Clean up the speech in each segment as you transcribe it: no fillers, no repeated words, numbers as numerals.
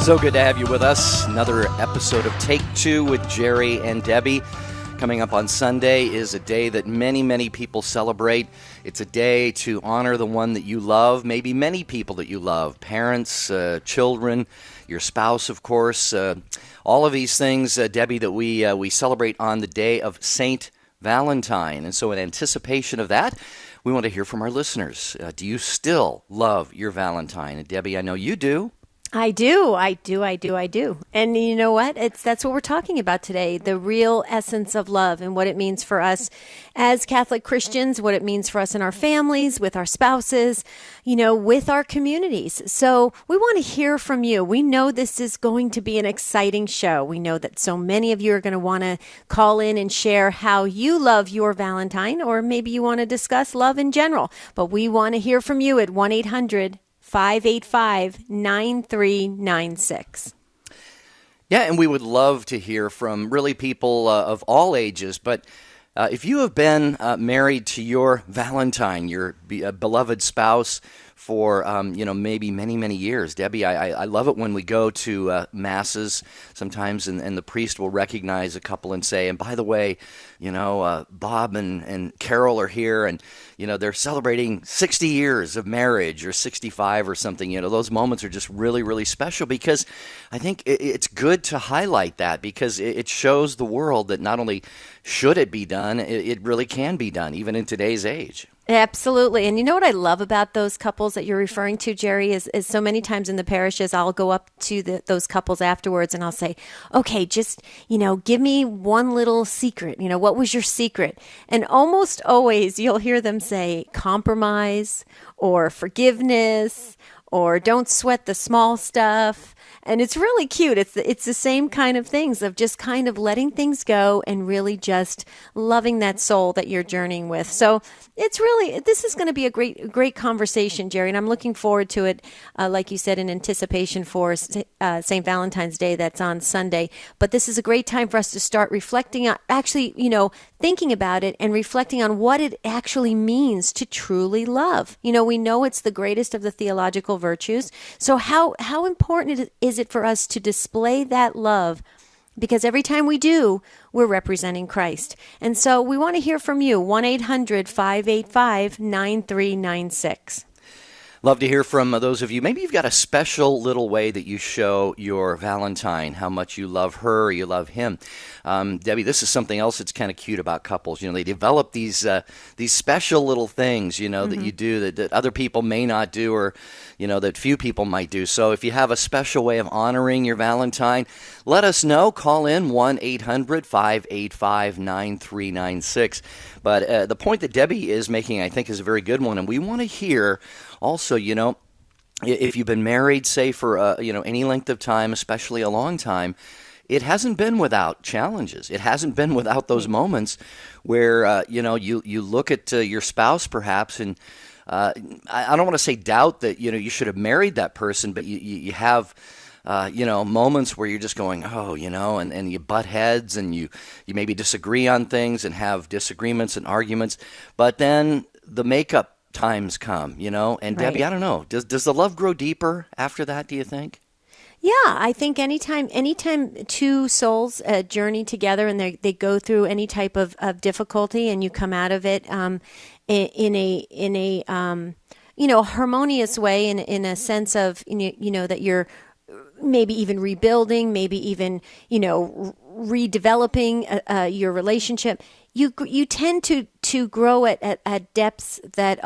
So good to have you with us. Another episode of Take Two with Jerry and Debbie. Coming up on Sunday is a day that many, many people celebrate. It's a day to honor the one that you love, maybe many people that you love, parents, children, your spouse, of course. All of these things, Debbie, that we celebrate on the day of Saint Valentine. And so in anticipation of that, we want to hear from our listeners. Do you still love your Valentine? And Debbie, I know you do. I do. And you know what? That's what we're talking about today, the real essence of love and what it means for us as Catholic Christians, what it means for us in our families, with our spouses, with our communities. So we want to hear from you. We know this is going to be an exciting show. We know that so many of you are going to want to call in and share how you love your Valentine, or maybe you want to discuss love in general. But we want to hear from you at 1-800-585-9396. Yeah, and we would love to hear from really people of all ages. But if you have been married to your Valentine, your beloved spouse, for maybe many, many years. Debbie, I love it when we go to masses sometimes, and the priest will recognize a couple and say, and by the way, Bob and Carol are here, and they're celebrating 60 years of marriage, or 65 or something. Those moments are just really, really special, because I think it's good to highlight that, because it shows the world that not only should it be done, it really can be done, even in today's age. Absolutely. And you know what I love about those couples that you're referring to, Jerry, is so many times in the parishes, I'll go up to those couples afterwards and I'll say, okay, just, give me one little secret. What was your secret? And almost always you'll hear them say compromise or forgiveness or don't sweat the small stuff. And it's really cute. It's the same kind of things of just kind of letting things go and really just loving that soul that you're journeying with. So this is going to be a great conversation, Jerry, and I'm looking forward to it, like you said, in anticipation for St. Valentine's Day that's on Sunday. But this is a great time for us to start reflecting on, actually, thinking about it and reflecting on what it actually means to truly love. We know it's the greatest of the theological virtues. So how important is it for us to display that love? Because every time we do, we're representing Christ. And so we want to hear from you, 1-800-585-9396. Love to hear from those of you. Maybe you've got a special little way that you show your Valentine, how much you love her or you love him. Debbie, this is something else that's kind of cute about couples. They develop these special little things, that you do that other people may not do, or, that few people might do. So if you have a special way of honoring your Valentine, let us know. Call in 1-800-585-9396. But the point that Debbie is making, I think, is a very good one. And we want to hear also, if you've been married, say, for, any length of time, especially a long time, it hasn't been without challenges. It hasn't been without those moments where, you look at your spouse perhaps, and I don't want to say doubt that, you should have married that person, but you have moments where you're just going, and you butt heads, and you maybe disagree on things and have disagreements and arguments. But then the makeup times come, and right. Debbie, I don't know, does the love grow deeper after that, do you think? Yeah, I think anytime two souls journey together and they go through any type of difficulty, and you come out of it in a harmonious way, in a sense of that you're maybe even rebuilding, maybe even redeveloping your relationship. You tend to grow at depths that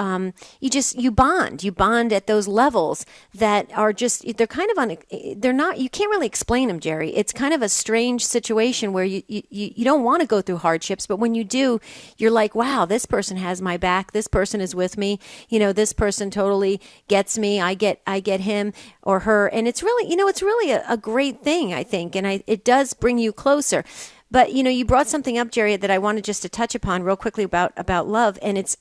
you bond at those levels that are just, they're kind of you can't really explain them, Jerry. It's kind of a strange situation where you don't want to go through hardships, but when you do, you're like, wow, this person has my back, this person is with me, this person totally gets me, I get him or her, and it's really a great thing, I think, and it does bring you closer. But, you brought something up, Jerry, that I wanted just to touch upon real quickly about love. And it's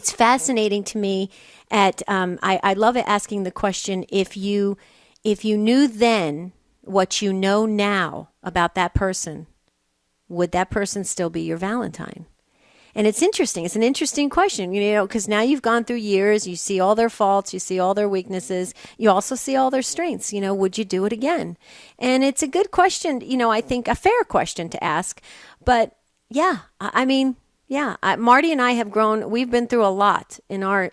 fascinating to me I love asking the question, if you knew then what you know now about that person, would that person still be your Valentine? And it's interesting. It's an interesting question, because now you've gone through years. You see all their faults. You see all their weaknesses. You also see all their strengths. Would you do it again? And it's a good question, I think a fair question to ask. But yeah, Marty and I have grown. We've been through a lot in our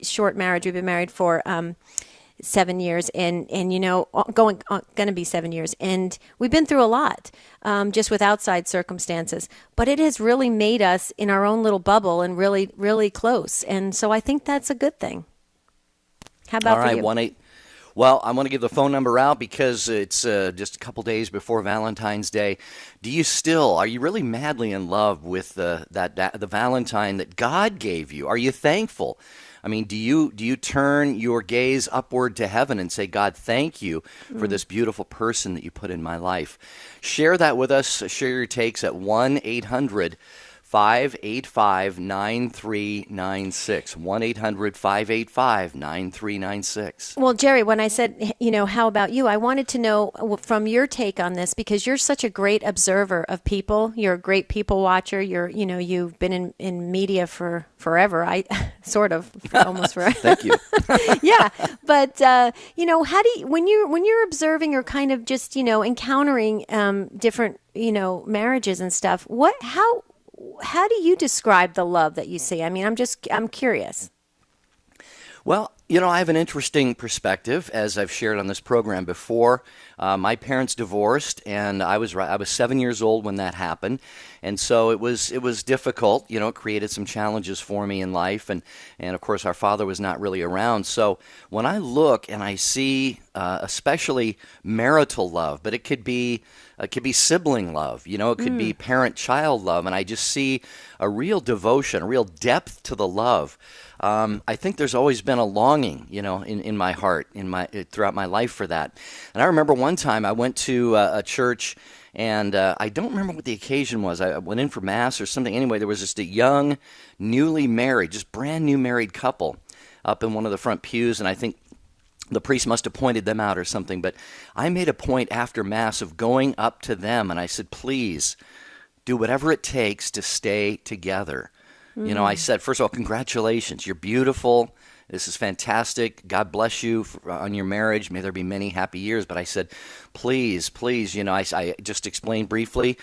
short marriage. We've been married for 7 years, and going to be 7 years, and we've been through a lot, just with outside circumstances. But it has really made us in our own little bubble and really, really close. And so I think that's a good thing. How about all right, for you? Well, I want to give the phone number out because it's just a couple days before Valentine's Day. Are you really madly in love with the Valentine that God gave you? Are you thankful? I mean, do you turn your gaze upward to heaven and say, God, thank you for this beautiful person that you put in my life? Share that with us. Share your takes at 1-800-585-9396. 1-800-585-9396. Well, Jerry, when I said, how about you? I wanted to know from your take on this, because you're such a great observer of people. You're a great people watcher. You've been in media for forever. Almost forever. Thank you. Yeah. But, how do you, when you're observing or kind of just, encountering different, marriages and stuff, how do you describe the love that you see? I mean, I'm curious. Well, I have an interesting perspective, as I've shared on this program before. My parents divorced, and I was 7 years old when that happened, and so it was difficult. It created some challenges for me in life, and of course our father was not really around. So when I look and I see, especially marital love, but it could be sibling love, it could be parent-child love, and I just see a real devotion, a real depth to the love. I think there's always been a longing, in my heart, throughout my life for that. And I remember one time I went to a church, and I don't remember what the occasion was. I went in for Mass or something. Anyway, there was just a young, newly married, just brand new married couple up in one of the front pews, and I think the priest must have pointed them out or something. But I made a point after Mass of going up to them, and I said, please, do whatever it takes to stay together. I said, first of all, congratulations. You're beautiful. This is fantastic. God bless you on your marriage. May there be many happy years. But I said, please, I just explained briefly,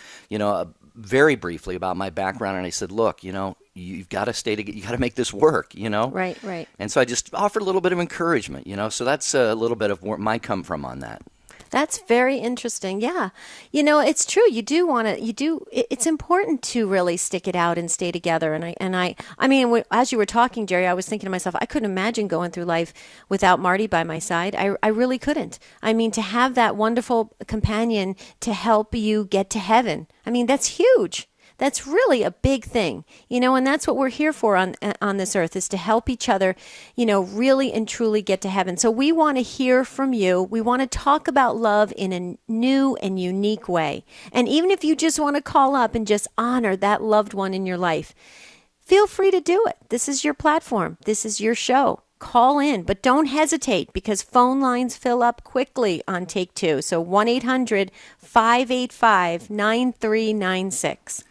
very briefly about my background. And I said, look, you've got to stay together. You got to make this work, Right. And so I just offered a little bit of encouragement, So that's a little bit of where my come from on that. That's very interesting. Yeah. It's true. It's important to really stick it out and stay together. And I mean, as you were talking, Jerry, I was thinking to myself, I couldn't imagine going through life without Marty by my side. I really couldn't. I mean, to have that wonderful companion to help you get to heaven. I mean, that's huge. That's really a big thing, and that's what we're here for on this earth, is to help each other, really and truly get to heaven. So we want to hear from you. We want to talk about love in a new and unique way. And even if you just want to call up and just honor that loved one in your life, feel free to do it. This is your platform. This is your show. Call in, but don't hesitate, because phone lines fill up quickly on Take Two. So 1-800-585-9396.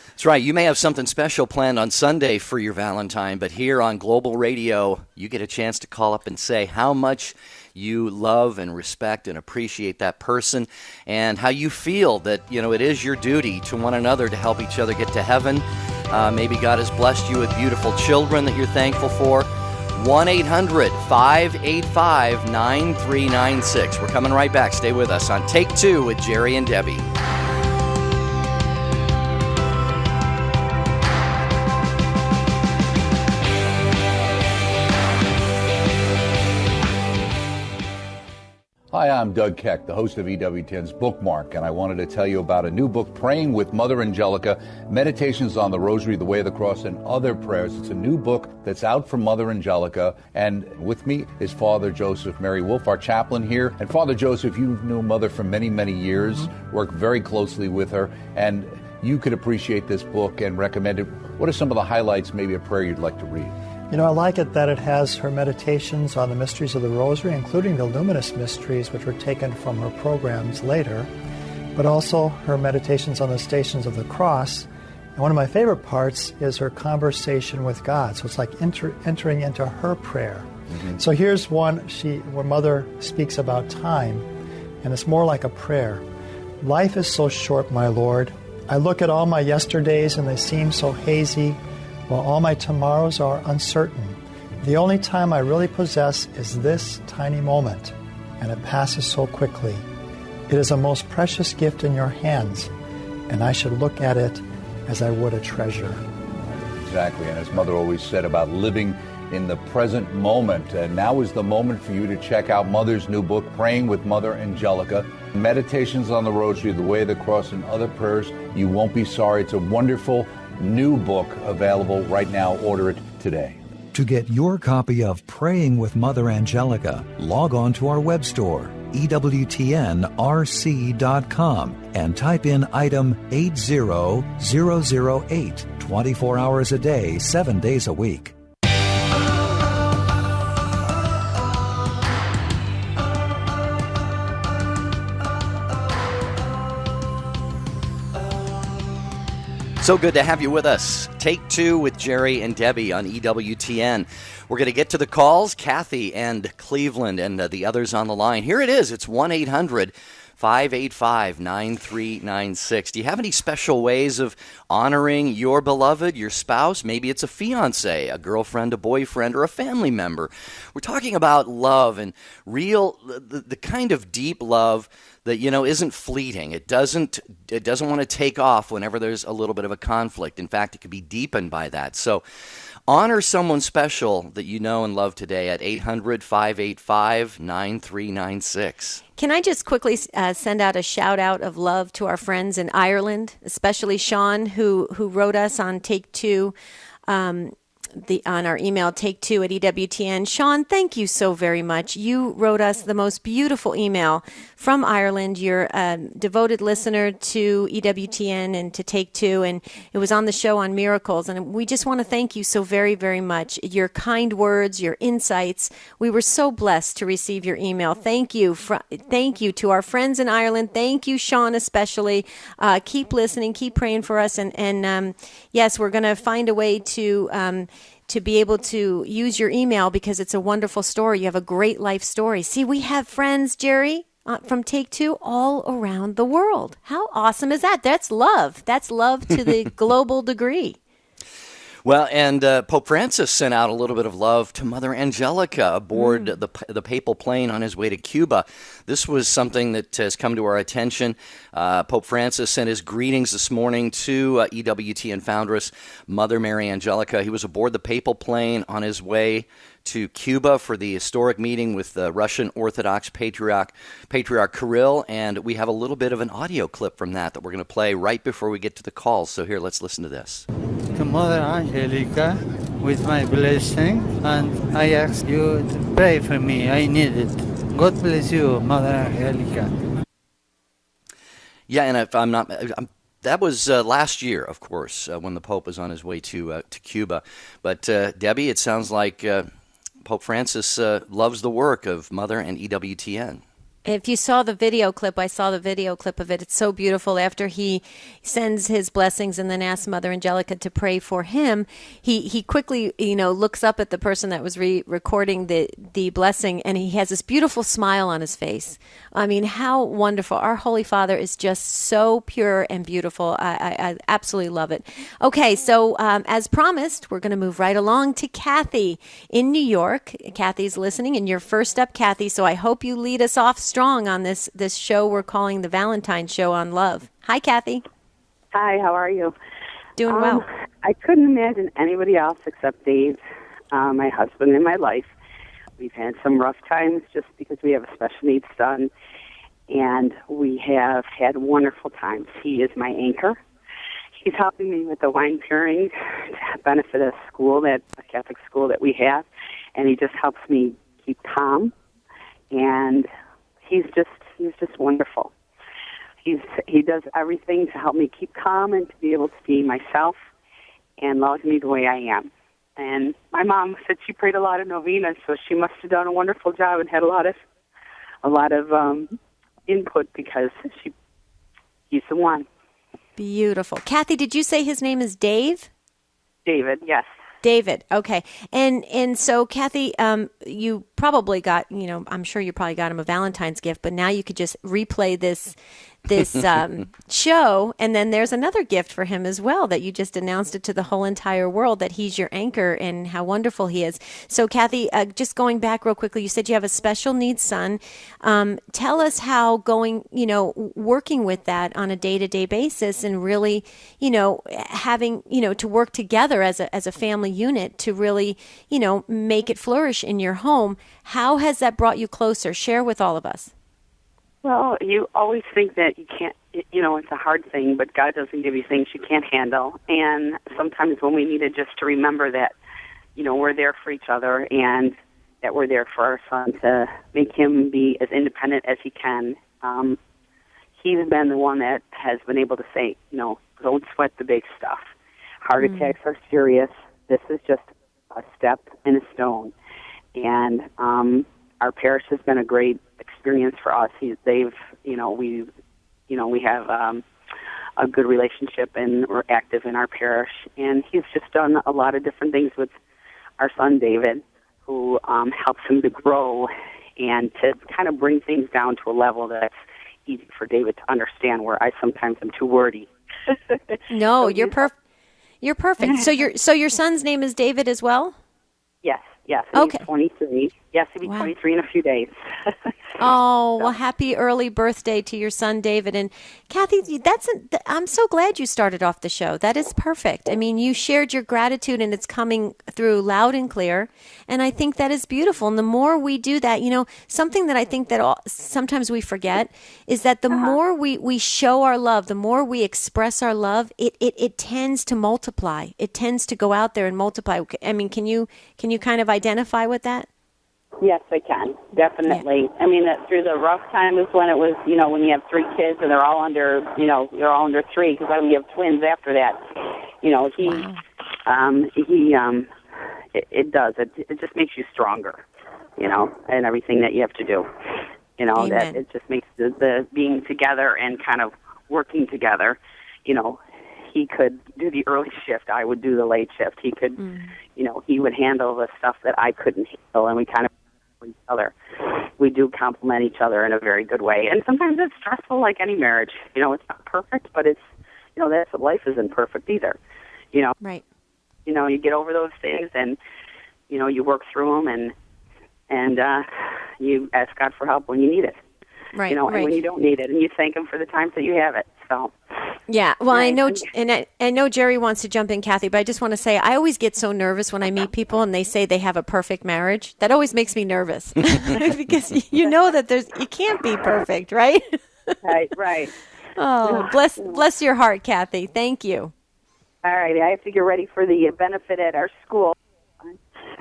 That's right. You may have something special planned on Sunday for your Valentine, but here on Global Radio, you get a chance to call up and say how much you love and respect and appreciate that person, and how you feel that, it is your duty to one another to help each other get to heaven. Maybe God has blessed you with beautiful children that you're thankful for. 1-800-585-9396. We're coming right back. Stay with us on Take Two with Jerry and Debbie. Hi, I'm Doug Keck, the host of EWTN's Bookmark, and I wanted to tell you about a new book, Praying with Mother Angelica, Meditations on the Rosary, the Way of the Cross, and Other Prayers. It's a new book that's out from Mother Angelica, and with me is Father Joseph Mary Wolf, our chaplain here. And Father Joseph, you knew Mother for many, many years, worked very closely with her, and you could appreciate this book and recommend it. What are some of the highlights, maybe a prayer you'd like to read? I like it that it has her meditations on the mysteries of the Rosary, including the luminous mysteries, which were taken from her programs later, but also her meditations on the Stations of the Cross And one of my favorite parts is her conversation with God. So it's like entering into her prayer. Mm-hmm. So here's one where Mother speaks about time, and it's more like a prayer. Life is so short, my Lord. I look at all my yesterdays and they seem so hazy, while all my tomorrows are uncertain. The only time I really possess is this tiny moment, and it passes so quickly. It is a most precious gift in your hands, and I should look at it as I would a treasure. Exactly, and as Mother always said about living in the present moment. And now is the moment for you to check out Mother's new book, Praying with Mother Angelica, Meditations on the Rosary, the Way of the Cross, and Other Prayers. You won't be sorry. It's a wonderful new book available right now. Order it today. To get your copy of Praying with Mother Angelica, log on to our web store, EWTNRC.com, and type in item 80008, 24 hours a day, 7 days a week. So good to have you with us. Take Two with Jerry and Debbie on EWTN. We're going to get to the calls, Kathy and Cleveland and the others on the line. Here it is. It's 1-800-585-9396. Do you have any special ways of honoring your beloved, your spouse? Maybe it's a fiancé, a girlfriend, a boyfriend, or a family member. We're talking about love and real, the kind of deep love that, isn't fleeting. It doesn't want to take off whenever there's a little bit of a conflict. In fact, it could be deepened by that. So honor someone special that you know and love today at 800-585-9396. Can I just quickly send out a shout out of love to our friends in Ireland, especially Sean, who wrote us on Take Two, on our email, take2 at EWTN. Sean, thank you so very much. You wrote us the most beautiful email from Ireland. You're a devoted listener to EWTN and to Take Two, and it was on the show on miracles. And we just want to thank you so very, very much. Your kind words, your insights. We were so blessed to receive your email. Thank you. Thank you to our friends in Ireland. Thank you, Sean, especially. Keep listening. Keep praying for us. And yes, we're going to find a way to be able to use your email because it's a wonderful story. You have a great life story. See, we have friends, Jerry, from Take Two all around the world. How awesome is that? That's love. That's love to the global degree. Well, and Pope Francis sent out a little bit of love to Mother Angelica aboard the papal plane on his way to Cuba. This was something that has come to our attention. Pope Francis sent his greetings this morning to EWTN foundress Mother Mary Angelica. He was aboard the papal plane on his way to Cuba for the historic meeting with the Russian Orthodox Patriarch Kirill, and we have a little bit of an audio clip from that we're going to play right before we get to the calls. So here, let's listen to this. To Mother Angelica, with my blessing, and I ask you to pray for me. I need it. God bless you, Mother Angelica. Yeah, and if I'm not... that was last year, of course, when the Pope was on his way to Cuba. But Debbie, it sounds like Pope Francis loves the work of Mother and EWTN. If you saw the video clip, I saw the video clip of it. It's so beautiful. After he sends his blessings and then asks Mother Angelica to pray for him, he quickly, looks up at the person that was recording the blessing, and he has this beautiful smile on his face. I mean, how wonderful. Our Holy Father is just so pure and beautiful. I absolutely love it. Okay, so as promised, we're going to move right along to Kathy in New York. Kathy's listening, and you're first up, Kathy, so I hope you lead us off strong on this show we're calling the Valentine Show on Love. Hi, Kathy. Hi, how are you? Doing well. I couldn't imagine anybody else except Dave, my husband in my life. We've had some rough times just because we have a special needs son, and we have had wonderful times. He is my anchor. He's helping me with the wine pairing to benefit a Catholic school that we have, and he just helps me keep calm, and he's just wonderful. He does everything to help me keep calm and to be able to be myself and loves me the way I am. And my mom said she prayed a lot of novenas, so she must have done a wonderful job and had a lot of input because he's the one. Beautiful. Kathy, did you say his name is Dave? David, yes. David. Okay. And so Kathy, you probably got, I'm sure you probably got him a Valentine's gift, but now you could just replay this show, and then there's another gift for him as well that you just announced it to the whole entire world, that he's your anchor and how wonderful he is. So Kathy, just going back real quickly, you said you have a special needs son. Tell us how working with that on a day-to-day basis and really, having, to work together as a family unit to really, make it flourish in your home. How has that brought you closer? Share with all of us. Well, you always think that you can't, it's a hard thing, but God doesn't give you things you can't handle. And sometimes when we needed just to remember that, we're there for each other and that we're there for our son to make him be as independent as he can, he's been the one that has been able to say, don't sweat the big stuff. Heart attacks are serious. This is just a step in a stone. And our parish has been a great experience for us. We have a good relationship, and we're active in our parish. And he's just done a lot of different things with our son David, who helps him to grow and to kind of bring things down to a level that's easy for David to understand, where I sometimes am too wordy. No, so you're perfect. You're perfect. So your son's name is David as well? Yes. Okay. He's 23. Yes, he'll be 23 in a few days. Oh, well, happy early birthday to your son, David. And Kathy, I'm so glad you started off the show. That is perfect. I mean, you shared your gratitude, and it's coming through loud and clear. And I think that is beautiful. And the more we do that, something that I think that sometimes we forget is that the more we show our love, the more we express our love, it tends to multiply. It tends to go out there and multiply. I mean, can you kind of identify with that? Yes, I can, definitely. Yeah. I mean, through the rough time is when it was, when you have 3 kids and they're all under, they're all under 3, because then we have twins after that. It does. It just makes you stronger, and everything that you have to do. Amen. That it just makes the being together and kind of working together. He could do the early shift. I would do the late shift. He could, he would handle the stuff that I couldn't handle, and we kind of each other. We do complement each other in a very good way. And sometimes it's stressful, like any marriage. It's not perfect, but it's, that's what life isn't perfect either. Right. You get over those things, and you work through them, and you ask God for help when you need it. Right. And when you don't need it, and you thank Him for the times that you have it. So. Yeah, well, right. I know, and I know Jerry wants to jump in, Kathy, but I just want to say I always get so nervous when I meet people and they say they have a perfect marriage. That always makes me nervous because that you can't be perfect, right? Right. Oh, bless your heart, Kathy. Thank you. All right, I have to get ready for the benefit at our school.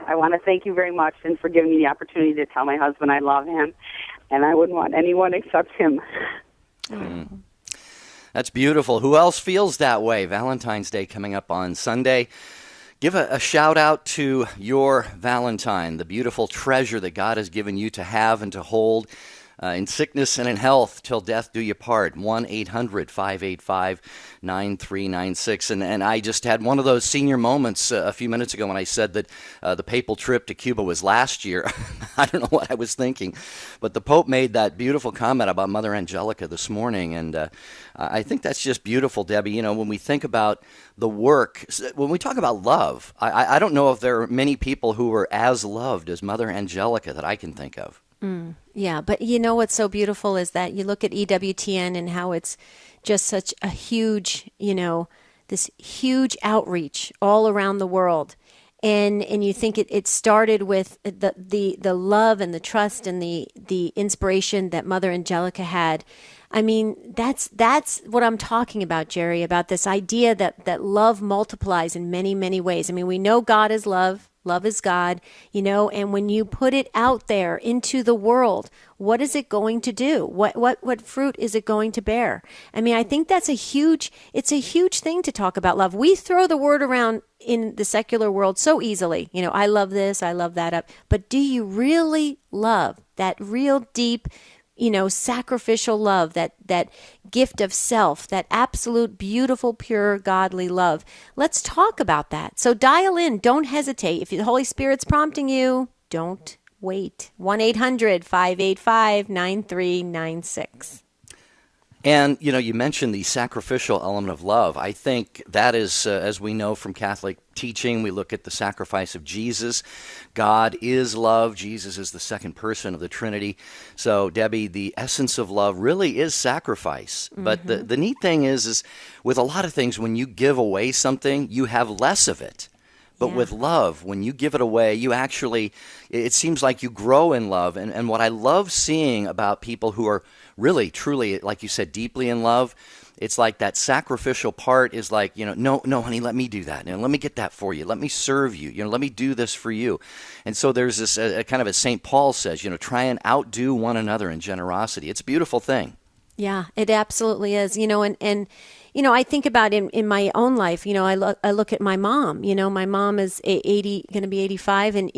I want to thank you very much and for giving me the opportunity to tell my husband I love him, and I wouldn't want anyone except him. Mm. That's beautiful. Who else feels that way? Valentine's Day coming up on Sunday. Give a shout out to your Valentine, the beautiful treasure that God has given you to have and to hold in sickness and in health till death do you part. 1-800-585-9396. And I just had one of those senior moments a few minutes ago when I said that the papal trip to Cuba was last year. I don't know what I was thinking. But the Pope made that beautiful comment about Mother Angelica this morning. And I think that's just beautiful, Debbie. When we think about the work, when we talk about love, I don't know if there are many people who are as loved as Mother Angelica that I can think of. Yeah, but what's so beautiful is that you look at EWTN and how it's just such a huge, this huge outreach all around the world. And you think it started with the love and the trust and the inspiration that Mother Angelica had. I mean, that's what I'm talking about, Jerry, about this idea that love multiplies in many, many ways. I mean, we know God is love. Love is God, and when you put it out there into the world, what is it going to do? What fruit is it going to bear? I mean, I think it's a huge thing to talk about love. We throw the word around in the secular world so easily. I love this, I love that. But do you really love that real deep, sacrificial love, that gift of self, that absolute, beautiful, pure, godly love. Let's talk about that. So dial in. Don't hesitate. If the Holy Spirit's prompting you, don't wait. 1-800-585-9396. And, you mentioned the sacrificial element of love. I think that is, as we know from Catholic teaching, we look at the sacrifice of Jesus. God is love. Jesus is the second person of the Trinity. So, Debbie, the essence of love really is sacrifice. Mm-hmm. But the neat thing is with a lot of things, when you give away something, you have less of it. But with love, when you give it away, you actually, it seems like you grow in love. And what I love seeing about people who are really, truly, like you said, deeply in love, it's like that sacrificial part is like, no, honey, let me do that. Let me get that for you. Let me serve you. Let me do this for you. And so there's this kind of, as St. Paul says, try and outdo one another in generosity. It's a beautiful thing. Yeah, it absolutely is. I think about in my own life, I look at my mom. My mom is 80, going to be 85. And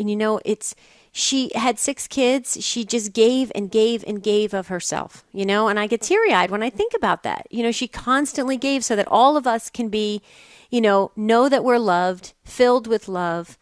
she had 6 kids. She just gave and gave and gave of herself, and I get teary-eyed when I think about that. She constantly gave so that all of us can be, know that we're loved, filled with love,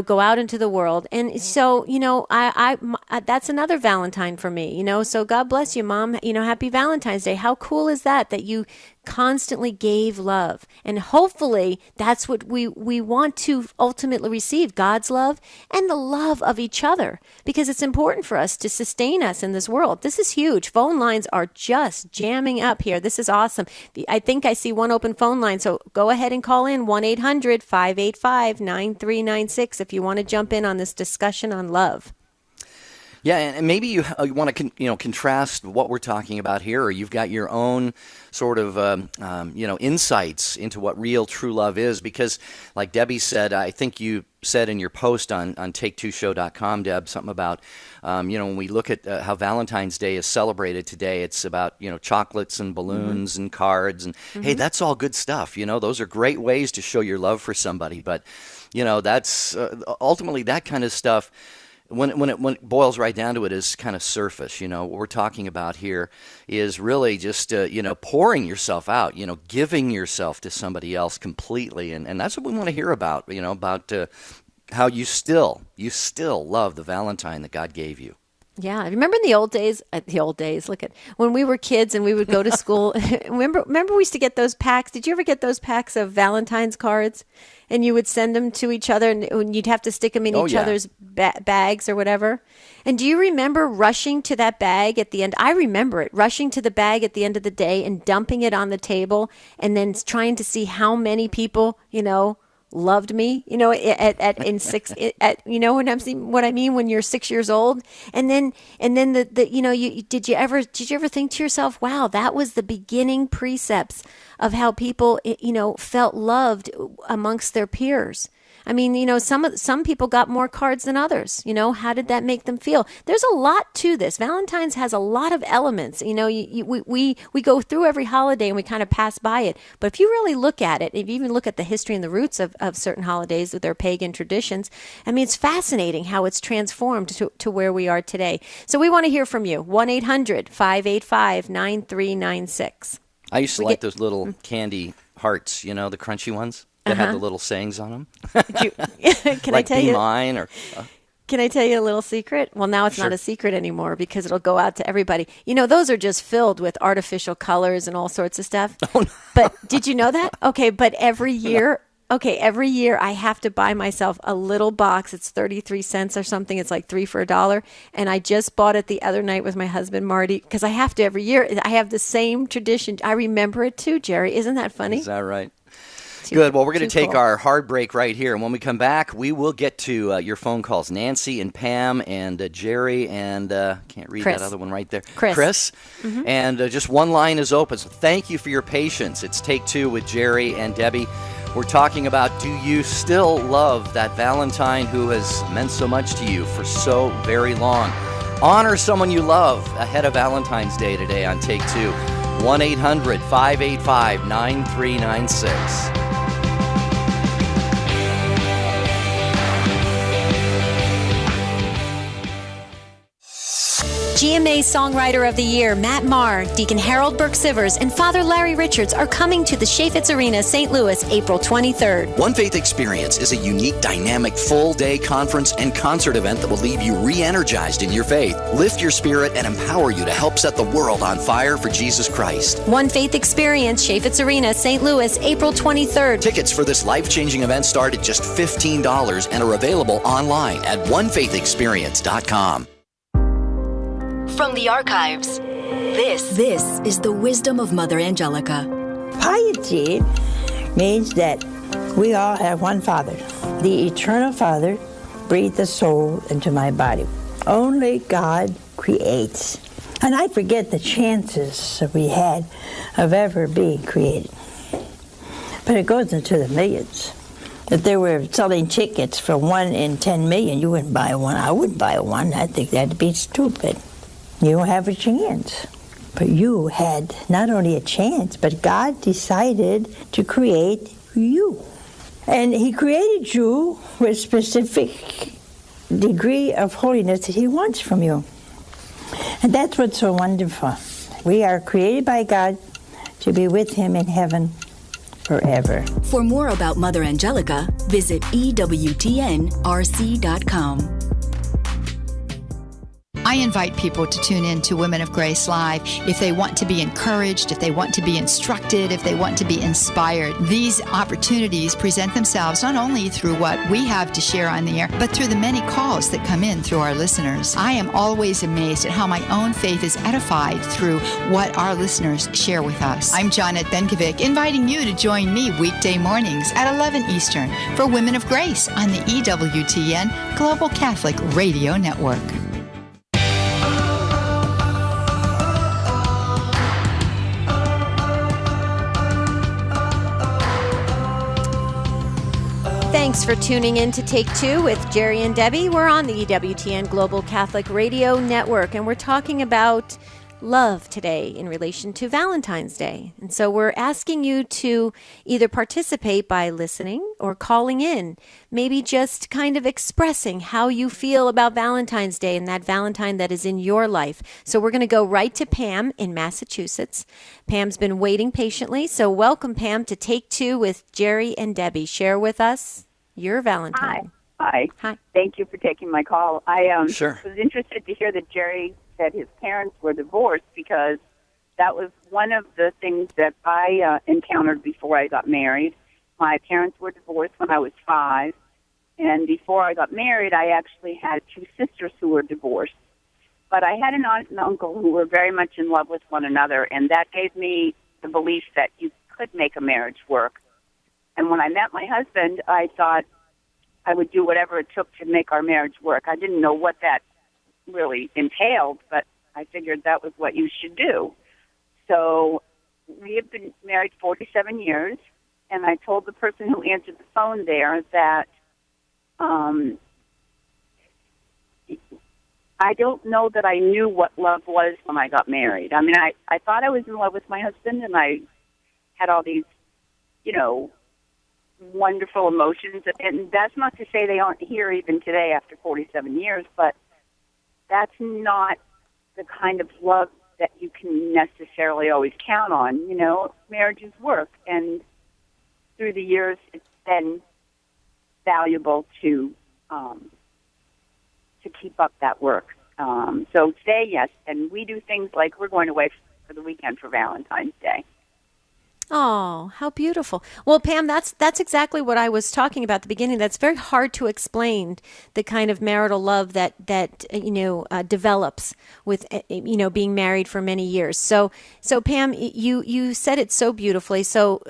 go out into the world. And so, I that's another Valentine for me, so God bless you, Mom. Happy Valentine's Day. How cool is that you constantly gave love? And hopefully that's what we want to ultimately receive, God's love and the love of each other, because it's important for us to sustain us in this world. This is huge. Phone lines are just jamming up here. This is awesome. I think I see one open phone line, so go ahead and call in 1-800-585-9396 if you want to jump in on this discussion on love. Yeah, and maybe you want to contrast what we're talking about here, or you've got your own sort of insights into what real true love is. Because, like Debbie said, I think you said in your post on take2show.com, Deb, something about when we look at how Valentine's Day is celebrated today, it's about chocolates and balloons and cards, and hey, that's all good stuff. Those are great ways to show your love for somebody. But that's ultimately that kind of stuff. When it boils right down to it, is kind of surface. What we're talking about here is really just pouring yourself out, giving yourself to somebody else completely, and that's what we want to hear about. About how you still love the Valentine that God gave you. Yeah, remember in the old days, look at when we were kids and we would go to school. remember we used to get those packs. Did you ever get those packs of Valentine's cards? And you would send them to each other, and you'd have to stick them in each other's bags or whatever. And do you remember rushing to that bag at the end? I remember it, rushing to the bag at the end of the day and dumping it on the table, and then trying to see how many people, loved me, what I mean when you're 6 years old, and then did you ever think to yourself, wow, that was the beginning precepts of how people felt loved amongst their peers. I mean, some people got more cards than others. How did that make them feel? There's a lot to this. Valentine's has a lot of elements. We go through every holiday and we kind of pass by it. But if you really look at it, if you even look at the history and the roots of certain holidays with their pagan traditions, I mean, it's fascinating how it's transformed to where we are today. So we want to hear from you. 1-800-585-9396. I used to like those little candy hearts, the crunchy ones. That had the little sayings on them. Can I tell you? Mine or. Can I tell you a little secret? Well, now it's not a secret anymore because it'll go out to everybody. Those are just filled with artificial colors and all sorts of stuff. Oh, no. But did you know that? Okay, but every year I have to buy myself a little box. It's 33 cents or something. It's like $3 for $1. And I just bought it the other night with my husband, Marty, because I have to every year. I have the same tradition. I remember it too, Jerry. Isn't that funny? Is that right? Good. Well, we're going to take our hard break right here. And when we come back, we will get to your phone calls. Nancy and Pam and Jerry and can't read Chris. That other one right there. Chris. Mm-hmm. And just one line is open. So thank you for your patience. It's Take Two with Jerry and Debbie. We're talking about, do you still love that Valentine who has meant so much to you for so very long? Honor someone you love ahead of Valentine's Day today on Take Two. 1-800-585-9396. GMA Songwriter of the Year, Matt Maher, Deacon Harold Burke-Sivers, and Father Larry Richards are coming to the Chaffetz Arena, St. Louis, April 23rd. One Faith Experience is a unique, dynamic, full-day conference and concert event that will leave you re-energized in your faith, lift your spirit, and empower you to help set the world on fire for Jesus Christ. One Faith Experience, Chaffetz Arena, St. Louis, April 23rd. Tickets for this life-changing event start at just $15 and are available online at onefaithexperience.com. From the archives, this is the wisdom of Mother Angelica. Piety means that we all have one Father. The eternal Father breathed the soul into my body. Only God creates. And I forget the chances that we had of ever being created. But it goes into the millions. If they were selling tickets for 1 in 10 million, you wouldn't buy one. I wouldn't buy one. I think that'd be stupid. You don't have a chance. But you had not only a chance, but God decided to create you. And He created you with a specific degree of holiness that He wants from you. And that's what's so wonderful. We are created by God to be with Him in heaven forever. For more about Mother Angelica, visit EWTNRC.com. I invite people to tune in to Women of Grace Live if they want to be encouraged, if they want to be instructed, if they want to be inspired. These opportunities present themselves not only through what we have to share on the air, but through the many calls that come in through our listeners. I am always amazed at how my own faith is edified through what our listeners share with us. I'm Janet Benkovic, inviting you to join me weekday mornings at 11 Eastern for Women of Grace on the EWTN Global Catholic Radio Network. Thanks for tuning in to Take Two with Jerry and Debbie. We're on the EWTN Global Catholic Radio Network, and we're talking about love today in relation to Valentine's Day. And so we're asking you to either participate by listening or calling in, maybe just kind of expressing how you feel about Valentine's Day and that Valentine that is in your life. So we're going to go right to Pam in Massachusetts. Pam's been waiting patiently, so welcome, Pam, to Take Two with Jerry and Debbie. Share with us your Valentine. Hi. Thank you for taking my call. I Sure. was interested to hear that Jerry said his parents were divorced, because that was one of the things that I encountered before I got married. My parents were divorced when I was 5, and before I got married, I actually had 2 sisters who were divorced. But I had an aunt and uncle who were very much in love with one another, and that gave me the belief that you could make a marriage work. And when I met my husband, I thought I would do whatever it took to make our marriage work. I didn't know what that really entailed, but I figured that was what you should do. So we have been married 47 years, and I told the person who answered the phone there that I don't know that I knew what love was when I got married. I mean, I thought I was in love with my husband, and I had all these, wonderful emotions. And that's not to say they aren't here even today after 47 years, but that's not the kind of love that you can necessarily always count on. Marriages work, and through the years, it's been valuable to keep up that work. So today, yes, and we do things like we're going away for the weekend for Valentine's Day. Oh, how beautiful. Well, Pam, that's exactly what I was talking about at the beginning. That's very hard to explain, the kind of marital love that develops with, being married for many years. So Pam, you said it so beautifully. So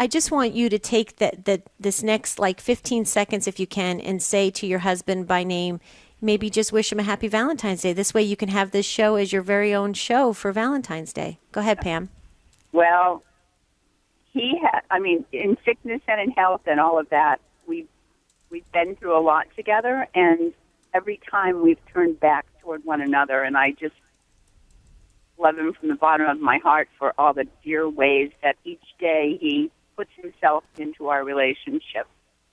I just want you to take this next 15 seconds, if you can, and say to your husband by name, maybe just wish him a happy Valentine's Day. This way you can have this show as your very own show for Valentine's Day. Go ahead, Pam. Well, in sickness and in health and all of that, we've been through a lot together, and every time we've turned back toward one another, and I just love him from the bottom of my heart for all the dear ways that each day he puts himself into our relationship.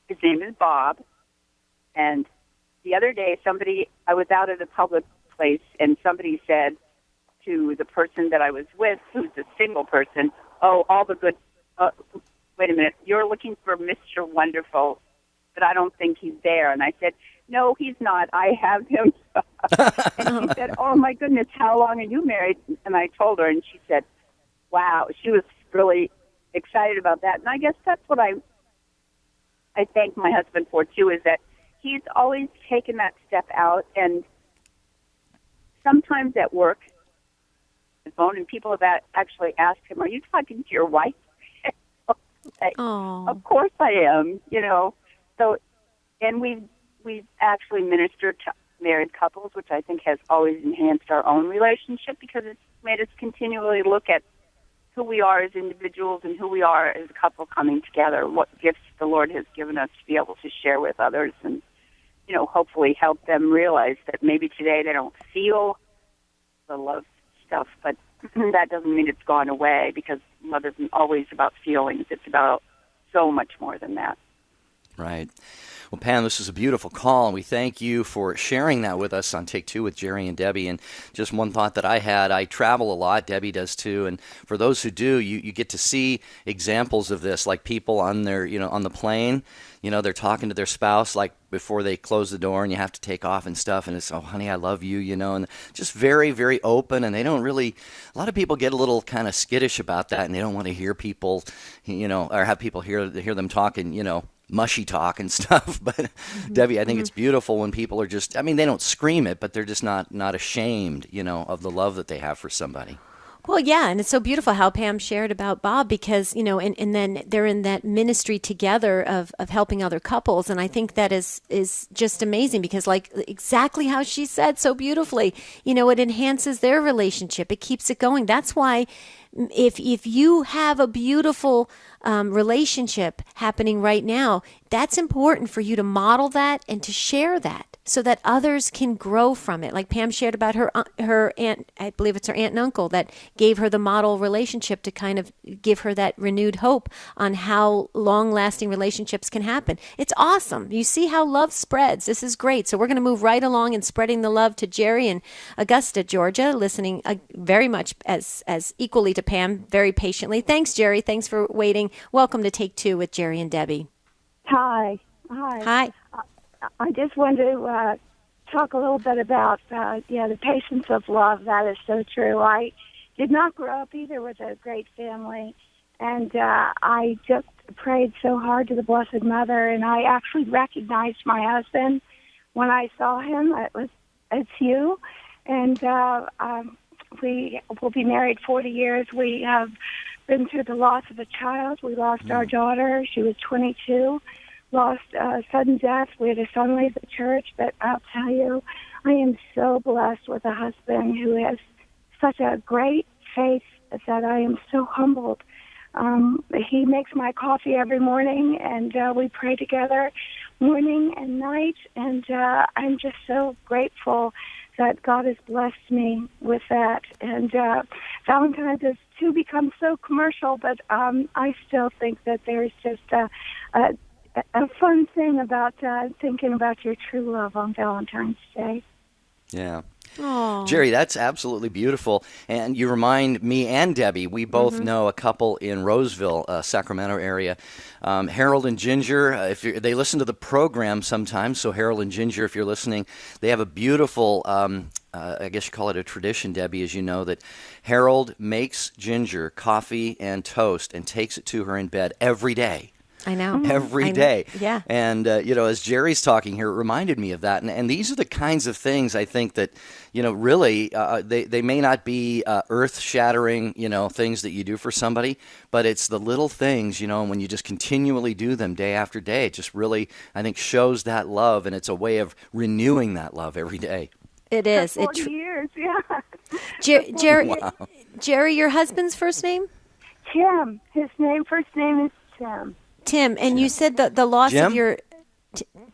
His name is Bob, and the other day I was out at a public place, and somebody said to the person that I was with, who's a single person, "Oh, all the good. Wait a minute, you're looking for Mr. Wonderful, but I don't think he's there." And I said, "No, he's not. I have him." And she said, "Oh my goodness, how long are you married?" And I told her, and she said, "Wow." She was really excited about that. And I guess that's what I thank my husband for too, is that he's always taken that step out. And sometimes at work, the phone, and people have actually asked him, "Are you talking to your wife?" Of course I am, So, and we've actually ministered to married couples, which I think has always enhanced our own relationship, because it's made us continually look at who we are as individuals and who we are as a couple coming together, what gifts the Lord has given us to be able to share with others, and, hopefully help them realize that maybe today they don't feel the love stuff, but that doesn't mean it's gone away, because love isn't always about feelings. It's about so much more than that. Right. Well, Pam, this is a beautiful call, and we thank you for sharing that with us on Take Two with Jerry and Debbie. And just one thought that I had, I travel a lot, Debbie does too, and for those who do, you get to see examples of this, like people on their, on the plane, they're talking to their spouse, like before they close the door and you have to take off and stuff, and it's, "Oh, honey, I love you," and just very, very open, and they don't really, a lot of people get a little kind of skittish about that, and they don't want to hear people, or have people hear them talking, mushy talk and stuff. But Debbie, I think it's beautiful when people are just, they don't scream it, but they're just not ashamed, of the love that they have for somebody. Well, yeah, and it's so beautiful how Pam shared about Bob, because, and then they're in that ministry together of helping other couples. And I think that is just amazing, because like exactly how she said so beautifully, it enhances their relationship. It keeps it going. That's why if you have a beautiful relationship happening right now, that's important for you to model that and to share that, so that others can grow from it. Like Pam shared about her aunt, I believe it's her aunt and uncle, that gave her the model relationship to kind of give her that renewed hope on how long-lasting relationships can happen. It's awesome. You see how love spreads. This is great. So we're going to move right along in spreading the love to Jerry in Augusta, Georgia, listening very much as equally to Pam, very patiently. Thanks, Jerry. Thanks for waiting. Welcome to Take Two with Jerry and Debbie. Hi. I just wanted to talk a little bit about the patience of love. That is so true. I did not grow up either with a great family, and I just prayed so hard to the Blessed Mother, and I actually recognized my husband when I saw him. It's you, and we will be married 40 years. We have been through the loss of a child. We lost our daughter. She was 22. Lost sudden death. We had a son leave the church, but I'll tell you, I am so blessed with a husband who has such a great faith that I am so humbled. He makes my coffee every morning, and we pray together morning and night, and I'm just so grateful that God has blessed me with that. And Valentine's has too become so commercial, but I still think that there's just a fun thing about thinking about your true love on Valentine's Day. Yeah. Aww. Jerry, that's absolutely beautiful. And you remind me and Debbie, we both know a couple in Roseville, Sacramento area. Harold and Ginger, they listen to the program sometimes. So Harold and Ginger, if you're listening, they have a beautiful, I guess you call it a tradition, Debbie, as you know, that Harold makes Ginger coffee and toast and takes it to her in bed every day. I know. Every day. Yeah. And, as Jerry's talking here, it reminded me of that. And these are the kinds of things I think that, really, they may not be earth-shattering, things that you do for somebody, but it's the little things, when you just continually do them day after day, it just really, I think, shows that love, and it's a way of renewing that love every day. It is. 40 years, yeah. Jerry, Wow. Jerry, your husband's first name? Tim. His first name is Tim. Tim, and you said the loss Jim? of your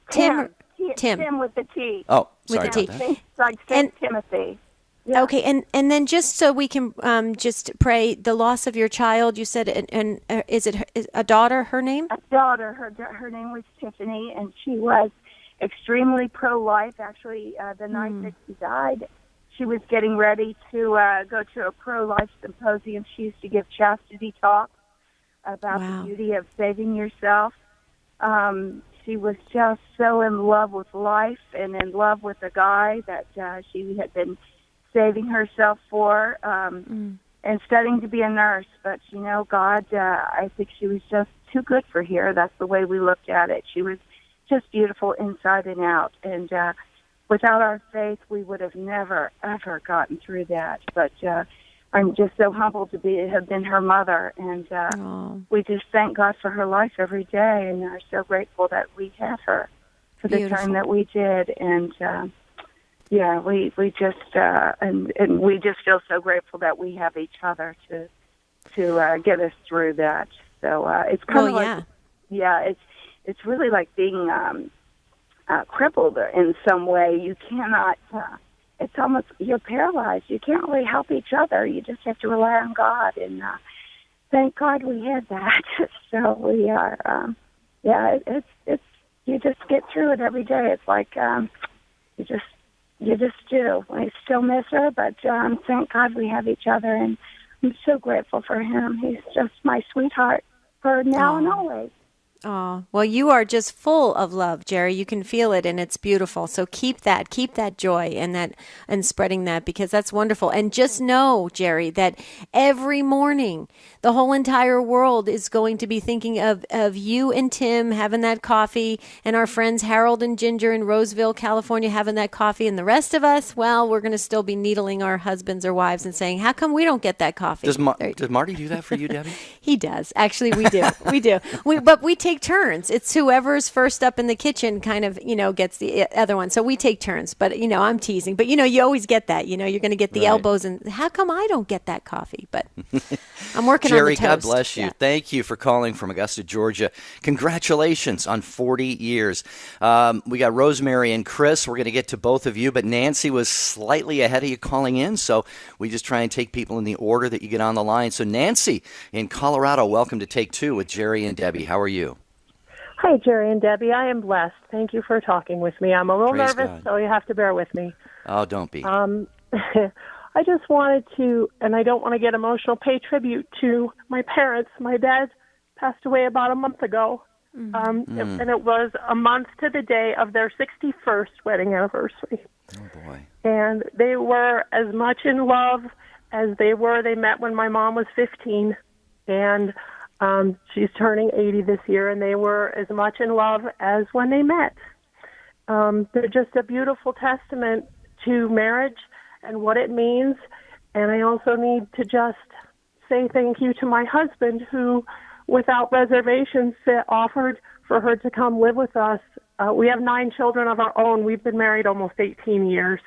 Tim. Tim with the T. Oh, With sorry the about T. that. Like St. Timothy. Yeah. Okay, and then just so we can just pray, the loss of your child, you said, and is it a daughter, her name? A daughter. Her name was Tiffany, and she was extremely pro-life. Actually, the night that she died, she was getting ready to go to a pro-life symposium. She used to give chastity talks about the beauty of saving yourself. She was just so in love with life and in love with a guy that she had been saving herself for and studying to be a nurse. But, you know, God, I think she was just too good for here. That's the way we looked at it. She was just beautiful inside and out. And without our faith, we would have never, ever gotten through that. But I'm just so humbled to have been her mother. And we just thank God for her life every day and are so grateful that we have her for the time that we did. And, we just and we just feel so grateful that we have each other to get us through that. So it's kind of like, it's really like being crippled in some way. You cannot. It's almost, you're paralyzed. You can't really help each other. You just have to rely on God, and thank God we had that. So we are. It's you just get through it every day. It's like you just do. I still miss her, but thank God we have each other, and I'm so grateful for him. He's just my sweetheart for now and always. Oh, well, you are just full of love, Jerry. You can feel it, and it's beautiful. So keep that joy and spreading that, because that's wonderful. And just know, Jerry, that every morning the whole entire world is going to be thinking of you and Tim having that coffee, and our friends Harold and Ginger in Roseville, California, having that coffee, and the rest of us, well, we're going to still be needling our husbands or wives and saying, how come we don't get that coffee? Does Marty do that for you, Debbie? He does. Actually, we do. We do. But we take turns. It's whoever's first up in the kitchen kind of, gets the other one. So we take turns. But, I'm teasing. But, you always get that. You're going to get the elbows. And how come I don't get that coffee? But I'm working on the Jerry, toast. God bless you. Yeah. Thank you for calling from Augusta, Georgia. Congratulations on 40 years. We got Rosemary and Chris. We're going to get to both of you. But Nancy was slightly ahead of you calling in. So we just try and take people in the order that you get on the line. So Nancy in Colorado, welcome to Take Two with Jerry and Debbie. How are you? Hi, Jerry and Debbie. I am blessed. Thank you for talking with me. I'm a little Praise nervous, God. so you have to bear with me. Oh, don't be. I just wanted to, and I don't want to get emotional, pay tribute to my parents. My dad passed away about a month ago, and it was a month to the day of their 61st wedding anniversary. Oh, boy. And they were as much in love as they were. They met when my mom was 15, and she's turning 80 this year, and they were as much in love as when they met. They're just a beautiful testament to marriage and what it means. And I also need to just say thank you to my husband, who, without reservations, offered for her to come live with us. We have 9 children of our own. We've been married almost 18 years.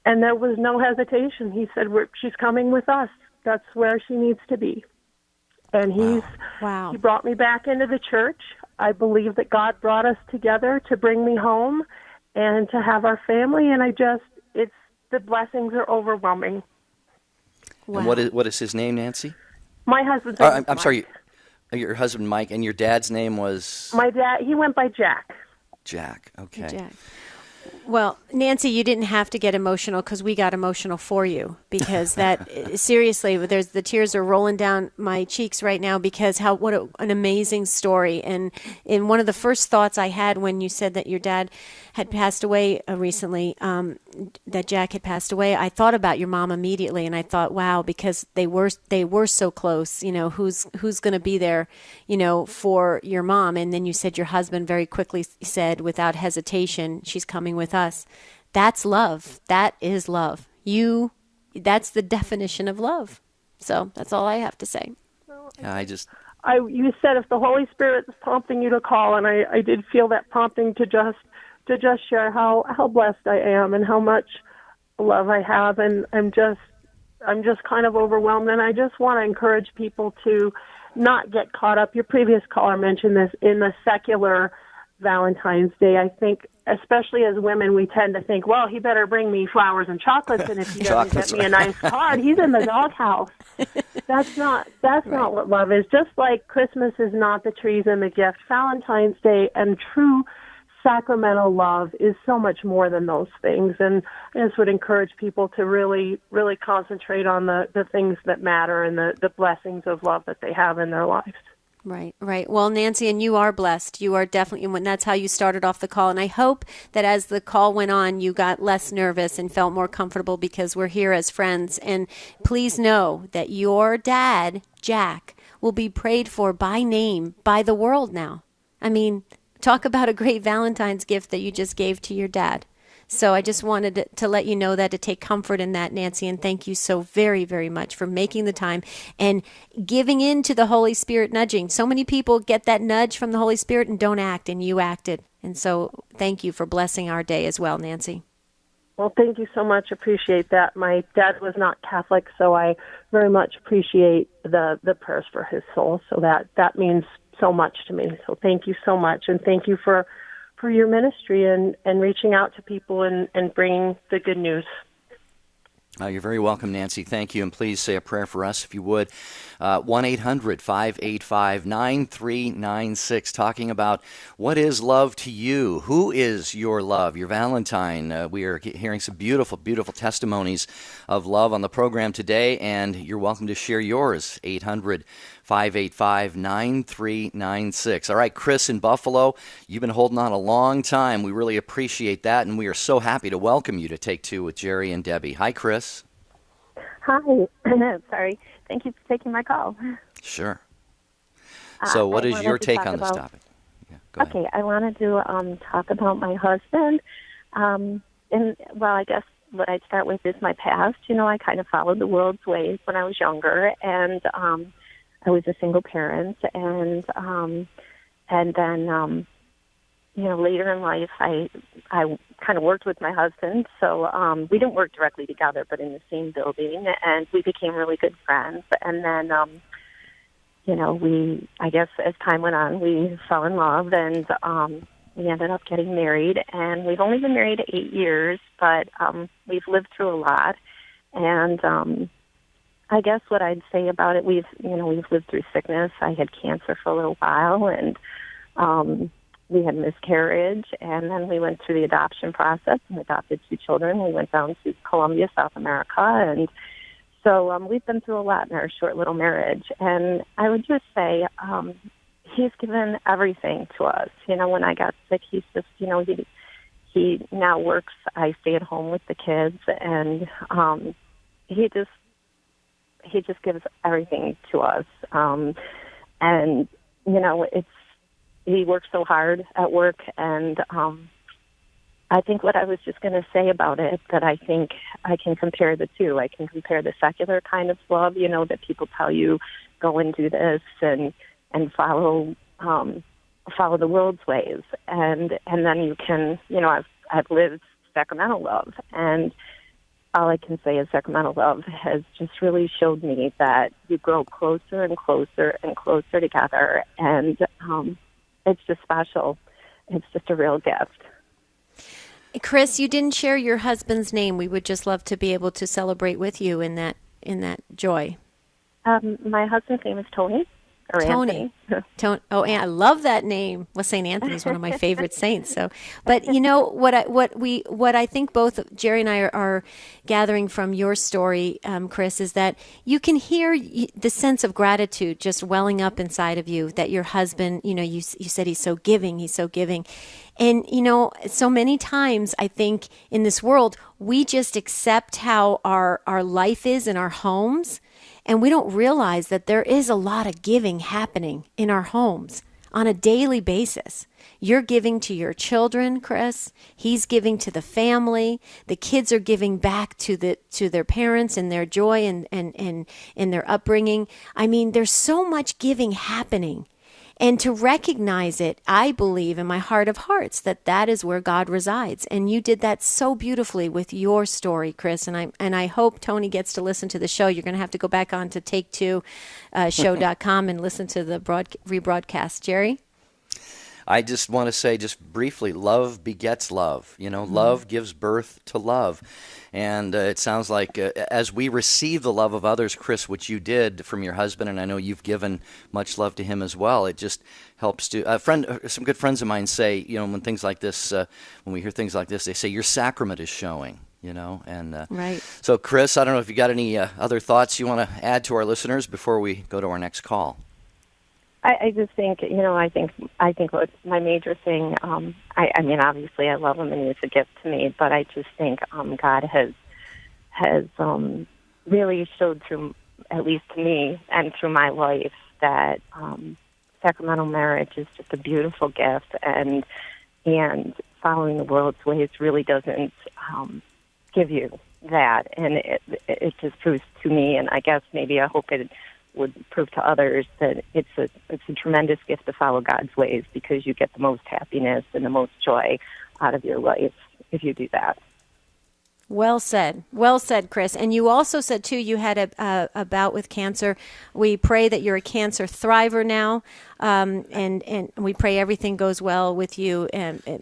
And there was no hesitation. He said, she's coming with us. That's where she needs to be. And he brought me back into the church. I believe that God brought us together to bring me home and to have our family. And the blessings are overwhelming. Wow. And what is his name, Nancy? My husband's name is I'm sorry, your husband, Mike, and your dad's name was? My dad, he went by Jack. Jack, okay. Jack. Well, Nancy, you didn't have to get emotional, because we got emotional for you, because that seriously, the tears are rolling down my cheeks right now, because what an amazing story. And one of the first thoughts I had when you said that your dad had passed away recently, that Jack had passed away, I thought about your mom immediately, and I thought, wow, because they were so close. Who's going to be there, for your mom? And then you said your husband very quickly said, without hesitation, she's coming with us. That's love. That is love. That's the definition of love. So that's all I have to say. You said if the Holy Spirit is prompting you to call, and I did feel that prompting to just share how blessed I am and how much love I have, and I'm just kind of overwhelmed, and I just want to encourage people to not get caught up. Your previous caller mentioned this in the secular Valentine's Day. I think, especially as women, we tend to think, well, he better bring me flowers and chocolates, and if he doesn't get me a nice card, he's in the doghouse. That's not what love is. Just like Christmas is not the trees and the gift, Valentine's Day and true sacramental love is so much more than those things. And I just would encourage people to really, really concentrate on the things that matter and the blessings of love that they have in their lives. Right, right. Well, Nancy, and you are blessed. You are definitely, and that's how you started off the call. And I hope that as the call went on, you got less nervous and felt more comfortable, because we're here as friends. And please know that your dad, Jack, will be prayed for by name by the world now. I mean, talk about a great Valentine's gift that you just gave to your dad. So I just wanted to let you know that, to take comfort in that, Nancy, and thank you so very, very much for making the time and giving in to the Holy Spirit nudging. So many people get that nudge from the Holy Spirit and don't act, and you acted. And so thank you for blessing our day as well, Nancy. Well, thank you so much. Appreciate that. My dad was not Catholic, so I very much appreciate the prayers for his soul. So that means so much to me. So thank you so much, and thank you for your ministry and reaching out to people and bringing the good news. You're very welcome, Nancy. Thank you. And please say a prayer for us, if you would. 1-800-585-9396, talking about what is love to you? Who is your love, your Valentine? We are hearing some beautiful, beautiful testimonies of love on the program today, and you're welcome to share yours. 800-585-9396. All right, Chris in Buffalo, you've been holding on a long time. We really appreciate that, and we are so happy to welcome you to Take Two with Jerry and Debbie. Hi, Chris. Hi. Sorry. Thank you for taking my call. Sure. So what is your take on this topic? Yeah, go ahead. Okay, I wanted to talk about my husband. I guess what I'd start with is my past. You know, I kind of followed the world's ways when I was younger, and I was a single parent, and then later in life, I kind of worked with my husband. So we didn't work directly together, but in the same building, and we became really good friends. And then, I guess as time went on, we fell in love, and we ended up getting married. And we've only been married 8 years, but we've lived through a lot. And I guess what I'd say about it, we've lived through sickness. I had cancer for a little while, and we had miscarriage, and then we went through the adoption process and adopted 2 children. We went down to Colombia, South America, and so we've been through a lot in our short little marriage. And I would just say he's given everything to us. You know, when I got sick, he's just, he now works. I stay at home with the kids, and he just gives everything to us. He works so hard at work, and I think what I was just going to say about it, that I think I can compare the two. I can compare the secular kind of love, that people tell you, go and do this and follow the world's ways, and then you can, I've lived sacramental love, and all I can say is sacramental love has just really showed me that you grow closer and closer and closer together, and it's just special. It's just a real gift. Chris, you didn't share your husband's name. We would just love to be able to celebrate with you in that joy. My husband's name is Tony. Tony. Tony. Oh, and I love that name. Well, St. Anthony's one of my favorite saints. So, but what I think both Jerry and I are gathering from your story, Chris, is that you can hear the sense of gratitude just welling up inside of you. That your husband, you said he's so giving. And, so many times I think in this world, we just accept how our life is in our homes. And we don't realize that there is a lot of giving happening in our homes on a daily basis. You're giving to your children, Chris. He's giving to the family. The kids are giving back to their parents and their joy and their upbringing. I mean, there's so much giving happening. And to recognize it, I believe in my heart of hearts that is where God resides. And you did that so beautifully with your story, Chris. And I hope Tony gets to listen to the show. You're going to have to go back on to Take2 show.com and listen to the rebroadcast. Jerry? I just want to say just briefly, love begets love. Love gives birth to love. And it sounds like as we receive the love of others, Chris, which you did from your husband, and I know you've given much love to him as well, it just helps to some good friends of mine say, when things like this, when we hear things like this, they say your sacrament is showing. Right. So, Chris, I don't know if you got any other thoughts you want to add to our listeners before we go to our next call. I just think, I think what my major thing, I mean, obviously I love him and he's a gift to me, but I just think God has really showed through, at least to me and through my life, that sacramental marriage is just a beautiful gift, and following the world's ways really doesn't give you that, and it just proves to me, and I guess maybe I hope it would prove to others that it's a tremendous gift to follow God's ways, because you get the most happiness and the most joy out of your life if you do that. Well said, Chris. And you also said, too, you had a bout with cancer. We pray that you're a cancer thriver now, and we pray everything goes well with you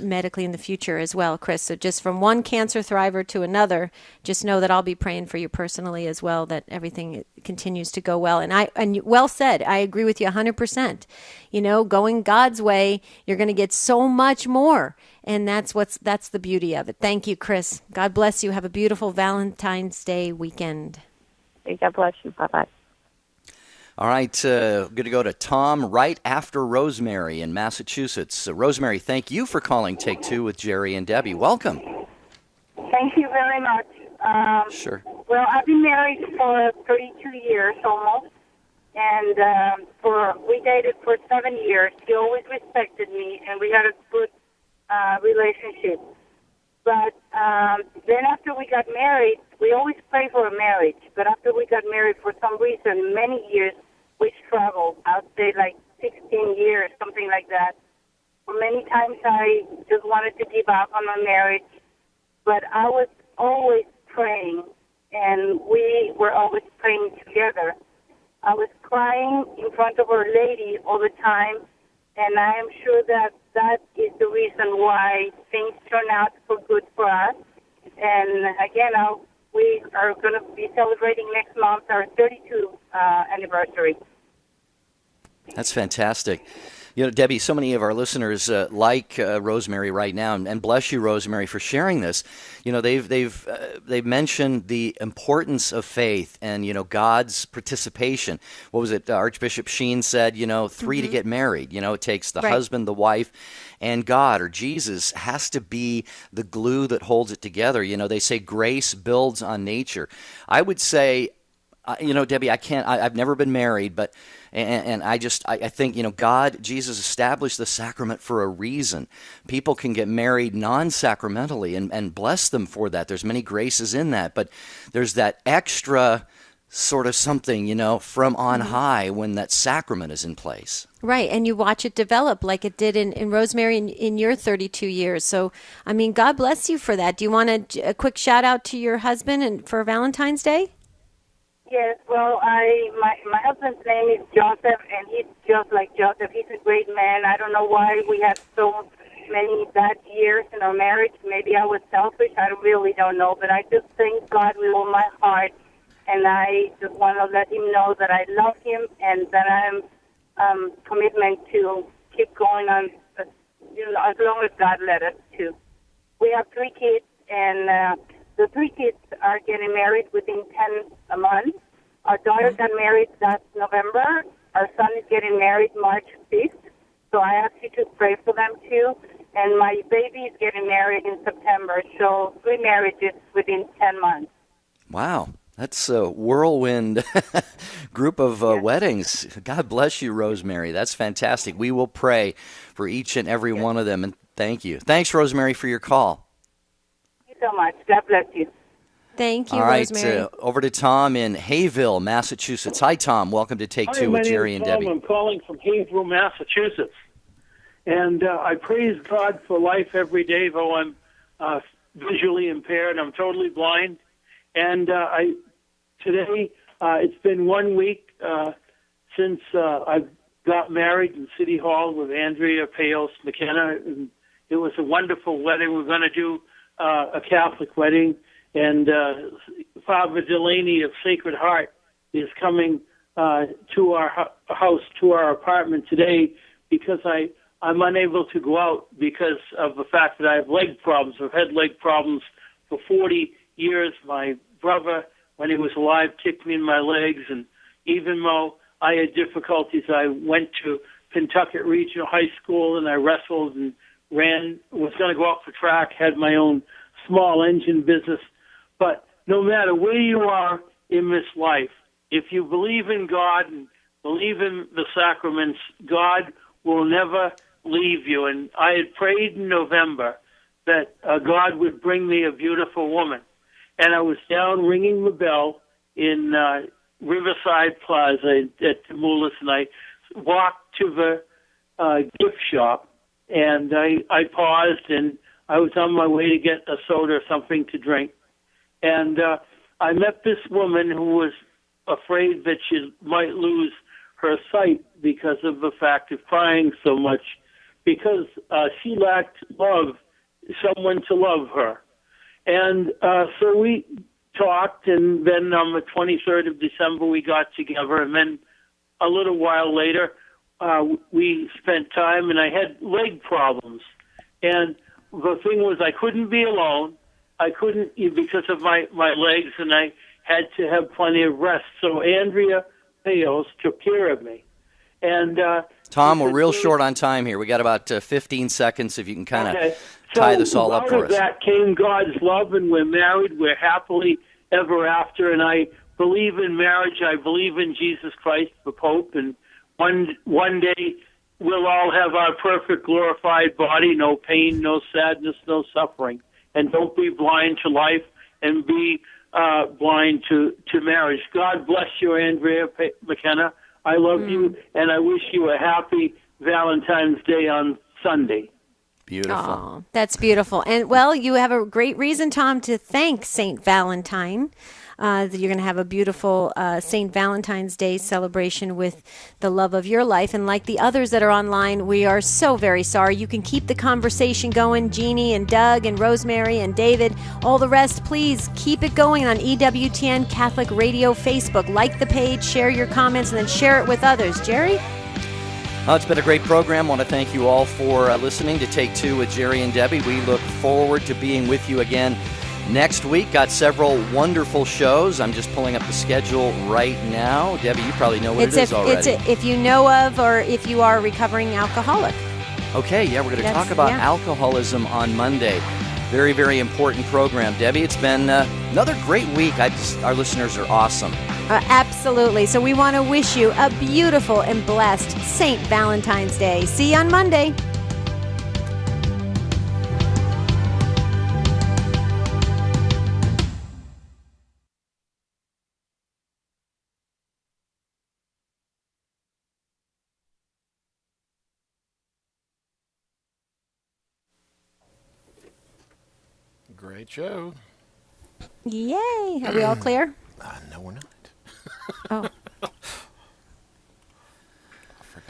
medically in the future as well, Chris. So just from one cancer thriver to another, just know that I'll be praying for you personally as well, that everything continues to go well. And well said. I agree with you 100%. Going God's way, you're going to get so much more. And that's the beauty of it. Thank you, Chris. God bless you. Have a beautiful Valentine's Day weekend. God bless you. Bye-bye. All right, going to go to Tom right after Rosemary in Massachusetts. Rosemary, thank you for calling Take Two with Jerry and Debbie. Welcome. Thank you very much. Sure. Well, I've been married for 32 years almost, and we dated for 7 years. He always respected me, and we had a good relationship. But then after we got married, we always pray for a marriage. But after we got married, for some reason, many years, we struggled. I would say like 16 years, something like that. Many times I just wanted to give up on my marriage. But I was always praying, and we were always praying together. I was crying in front of Our Lady all the time, and I am sure that is the reason why things turn out for good for us. And again, we are going to be celebrating next month our 32th anniversary. That's fantastic. Debbie, so many of our listeners like Rosemary right now, and bless you, Rosemary, for sharing this. They've mentioned the importance of faith and God's participation. What was it? Archbishop Sheen said, three to get married. It takes the husband, the wife, and God or Jesus has to be the glue that holds it together. They say grace builds on nature. I would say, Debbie, I've never been married, but I think, God, Jesus established the sacrament for a reason. People can get married non-sacramentally and bless them for that. There's many graces in that, but there's that extra sort of something, from on high when that sacrament is in place. Right, and you watch it develop like it did in Rosemary in your 32 years. So, God bless you for that. Do you want a quick shout out to your husband for Valentine's Day? Yes, well, my husband's name is Joseph, and he's just like Joseph. He's a great man. I don't know why we had so many bad years in our marriage. Maybe I was selfish. I really don't know. But I just thank God with all my heart, and I just want to let him know that I love him and that I'm commitment to keep going on, as long as God let us to. We have 3 kids, and the 3 kids are getting married within 10 months. Our daughter got married last November. Our son is getting married March 5th. So I ask you to pray for them too. And my baby is getting married in September. So 3 marriages within 10 months. Wow. That's a whirlwind group of weddings. God bless you, Rosemary. That's fantastic. We will pray for each and every one of them. And thank you. Thanks, Rosemary, for your call. So much. God bless you. Thank you, All right, Rosemary. Over to Tom in Hayville, Massachusetts. Hi, Tom. Welcome to Take Two with Jerry and Debbie. I'm calling from Hayville, Massachusetts. And I praise God for life every day, though I'm visually impaired. I'm totally blind. And today, it's been 1 week since I've got married in City Hall with Andrea Payos McKenna, and it was a wonderful wedding. We're going to do a Catholic wedding, and Father Delaney of Sacred Heart is coming to our house, to our apartment today, because I'm unable to go out because of the fact that I have leg problems. I've had leg problems for 40 years. My brother, when he was alive, kicked me in my legs, and even though I had difficulties, I went to Pentucket Regional High School, and I wrestled and ran, was going to go out for track, had my own small engine business. But no matter where you are in this life, if you believe in God and believe in the sacraments, God will never leave you. And I had prayed in November that God would bring me a beautiful woman. And I was down ringing the bell in Riverside Plaza at Demoulas, and I walked to the gift shop, and I paused, and I was on my way to get a soda or something to drink. And I met this woman who was afraid that she might lose her sight because of the fact of crying so much, because she lacked love, someone to love her. And so we talked, and then on the 23rd of December we got together, and then a little while later we spent time, and I had leg problems. And the thing was, I couldn't be alone. I couldn't, because of my legs, and I had to have plenty of rest. So Andrea Payos took care of me. And Tom, we're real short on time here. We got about 15 seconds if you can kind of tie this all up for us. Out of that came God's love, and we're married. We're happily ever after, and I believe in marriage. I believe in Jesus Christ, the Pope, and one day we'll all have our perfect glorified body, no pain, no sadness, no suffering. And don't be blind to life, and be blind to marriage. God bless you, Andrea McKenna. I love you, and I wish you a happy Valentine's Day on Sunday. Beautiful. Oh, that's beautiful. And, well, you have a great reason, Tom, to thank St. Valentine. You're going to have a beautiful St. Valentine's Day celebration with the love of your life. And like the others that are online, we are so very sorry. You can keep the conversation going. Jeannie and Doug and Rosemary and David, all the rest, please keep it going on EWTN Catholic Radio Facebook. Like the page, share your comments, and then share it with others. Jerry? Well, it's been a great program. I want to thank you all for listening to Take Two with Jerry and Debbie. We look forward to being with you again next week. Got several wonderful shows. I'm just pulling up the schedule right now. Debbie, you probably know what it is already. It's if you know of, or if you are a recovering alcoholic. Okay, yeah, we're going to talk about alcoholism on Monday. Very, very important program. Debbie, it's been another great week. Our listeners are awesome. Absolutely. So we want to wish you a beautiful and blessed St. Valentine's Day. See you on Monday. Great show. Yay. Are we all clear? No, we're not. Oh.